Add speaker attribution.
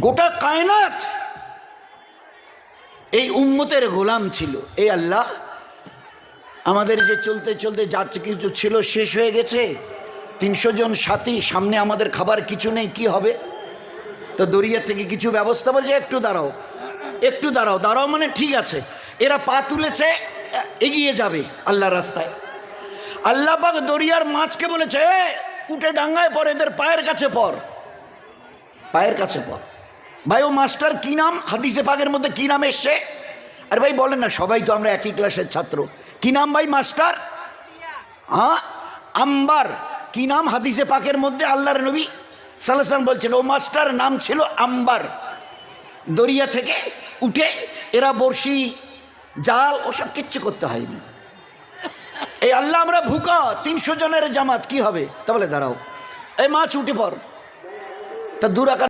Speaker 1: গোটা কায়নাত এই উম্মতের গোলাম ছিল। এই আল্লাহ আমাদের যে চলতে চলতে যা কিছু ছিল শেষ হয়ে গেছে, 300 জন সাথী, সামনে আমাদের খাবার কিছু নেই, কি হবে? তো দরিয়া থেকে কিছু ব্যবস্থা বলছে, একটু দাঁড়াও, একটু দাঁড়াও। দাঁড়াও মানে ঠিক আছে, এরা পা তুলেছে, এগিয়ে যাবে আল্লাহর রাস্তায়। আল্লাহ পাক দরিয়ার মাছকে বলেছে, উঠে ডাঙ্গায় পর, এদের পায়ের কাছে পর, পায়ের কাছে পর। ভাই ও মাস্টার কি নাম হাদিসে পাকের মধ্যে, কি নাম এসছে? আর ভাই বলেন না, সবাই তো আমরা একই ক্লাসের ছাত্র, কি নাম ভাই মাস্টার? হ্যাঁ, আম্বার। কি নাম হাদিসে পাকের মধ্যে? আল্লাহর নবী সাল্লাল্লাহু আলাইহি ওয়াসাল্লাম বলছেন ও মাস্টার নাম ছিল আম্বার। দরিয়া থেকে উঠে এরা বড়শি, জাল, ওসব কিচ্ছু করতে হয়নি। এই আল্লাহ আমরা ভুকা, 300 জনের জামাত, কি হবে? তা বলে দাঁড়াও, এই মাছ উঠে পড়, তা দূর